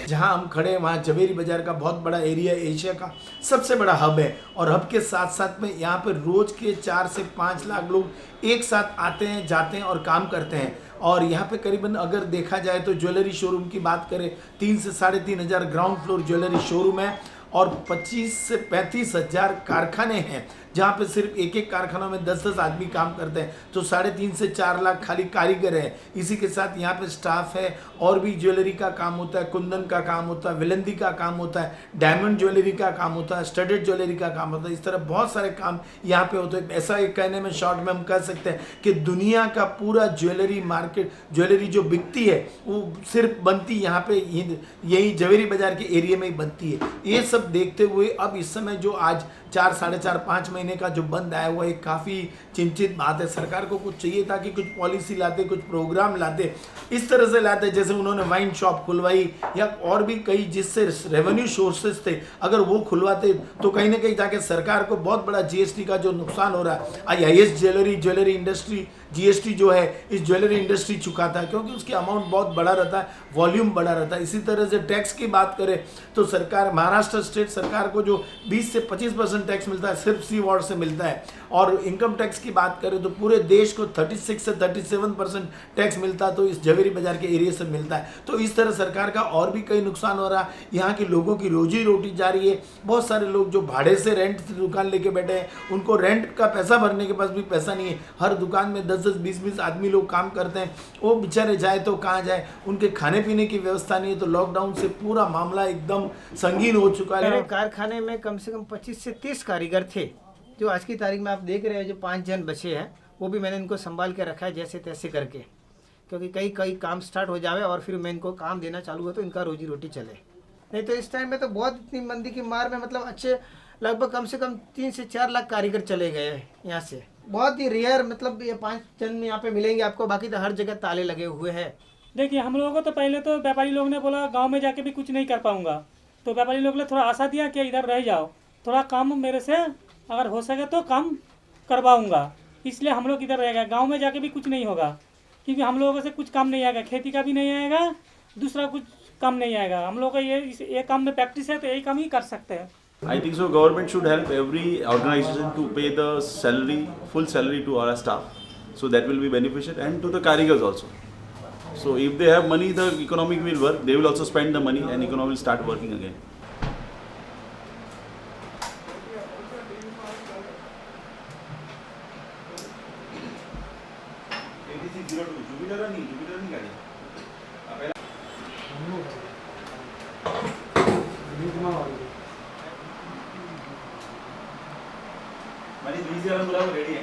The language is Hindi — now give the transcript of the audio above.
जहां हम खड़े हैं वहां जवेरी बाजार का बहुत बड़ा एरिया एशिया का सबसे बड़ा हब है और हब के साथ साथ में यहाँ पे रोज के 4 से 5 लाख लोग एक साथ आते हैं, जाते हैं और काम करते हैं। और यहाँ पे करीबन अगर देखा जाए तो ज्वेलरी शोरूम की बात करें 3 से 3,500 ग्राउंड फ्लोर ज्वेलरी शोरूम है और 25 से 35,000 कारखाने हैं जहाँ पे सिर्फ एक एक कारखानों में 10-10 आदमी काम करते हैं। तो 3.5 से 4 लाख खाली कारीगर हैं। इसी के साथ यहाँ पे स्टाफ है और भी ज्वेलरी का काम होता है, कुंदन का काम होता है, विलंदी का काम होता है, डायमंड ज्वेलरी का काम होता है, स्टडेड ज्वेलरी का काम होता है। इस तरह बहुत सारे काम यहाँ पे होते हैं। ऐसा एक कहने में शॉर्ट में हम कह सकते हैं कि दुनिया का पूरा ज्वेलरी मार्केट, ज्वेलरी जो बिकती है वो सिर्फ बनती यहाँ पे यही जवेरी बाजार के एरिया में ही बनती है। ये सब देखते हुए अब इस समय जो आज 4, 4.5, 5 महीने का जो बंद आया हुआ है काफ़ी चिंतित बात है। सरकार को कुछ चाहिए था कि कुछ पॉलिसी लाते, कुछ प्रोग्राम लाते, इस तरह से लाते जैसे उन्होंने वाइन शॉप खुलवाई या और भी कई जिससे रेवेन्यू सोर्सेज थे अगर वो खुलवाते तो कहीं ना कहीं जाके सरकार को बहुत बड़ा जीएसटी का जो नुकसान हो रहा है आईएएस ज्वेलरी इंडस्ट्री जीएसटी जो है इस ज्वेलरी इंडस्ट्री चुकाता है क्योंकि उसकी अमाउंट बहुत बड़ा रहता है, वॉल्यूम बड़ा रहता है। इसी तरह से टैक्स की बात करें तो सरकार महाराष्ट्र स्टेट सरकार को जो 20 से 25% टैक्स मिलता है सिर्फ सी वार्ड से मिलता है और इनकम टैक्स की बात करें तो पूरे देश को 36 से 37% टैक्स मिलता है तो इस जवेरी बाजार के एरिया से मिलता है। तो इस तरह सरकार का और भी कई नुकसान हो रहा है। यहाँ के लोगों की रोजी रोटी जा रही है। बहुत सारे लोग जो भाड़े से रेंट से दुकान लेके बैठे हैं उनको रेंट का पैसा भरने के पास भी पैसा नहीं है। हर दुकान में 10-10, 20-20 आदमी लोग काम करते हैं। वो बेचारे जाए तो कहाँ जाए, उनके खाने पीने की व्यवस्था नहीं है। तो लॉकडाउन से पूरा मामला एकदम संगीन हो चुका है। कारखाने में कम से कम 25 से 30 कारीगर थे जो आज की तारीख में आप देख रहे हैं जो 5 जन बचे हैं वो भी मैंने इनको संभाल के रखा है जैसे तैसे करके, क्योंकि कई काम स्टार्ट हो जावे और फिर मैं इनको काम देना चालू हो तो इनका रोजी रोटी चले। नहीं तो इस टाइम में तो बहुत इतनी मंदी की मार में मतलब अच्छे लगभग कम से कम 3 से 4 लाख कारीगर चले गए यहाँ से। बहुत ही रेयर मतलब ये 5 जन यहाँ पे मिलेंगे आपको, बाकी तो हर जगह ताले लगे हुए हैं। देखिए हम लोगों को तो पहले तो व्यापारी लोग ने बोला गांव में जाके भी कुछ नहीं कर पाऊंगा, तो व्यापारी लोग ने थोड़ा आशा दिया कि इधर रह जाओ, थोड़ा काम मेरे से अगर हो सके तो काम करवाऊंगा, इसलिए हम लोग इधर रह गए। गाँव में जाके भी कुछ नहीं होगा क्योंकि हम लोगों से कुछ काम नहीं आएगा, खेती का भी नहीं आएगा, दूसरा कुछ काम नहीं आएगा। हम लोग का ये काम में प्रैक्टिस है तो यही काम ही कर सकते हैं। I think so. Government should help every organization to pay the salary, full salary to our staff, so that will be beneficial, and to the karigars also. So if they have money, the economy will work. They will also spend the money, and economy will start working again. मैंने 20 बुला रेडी है।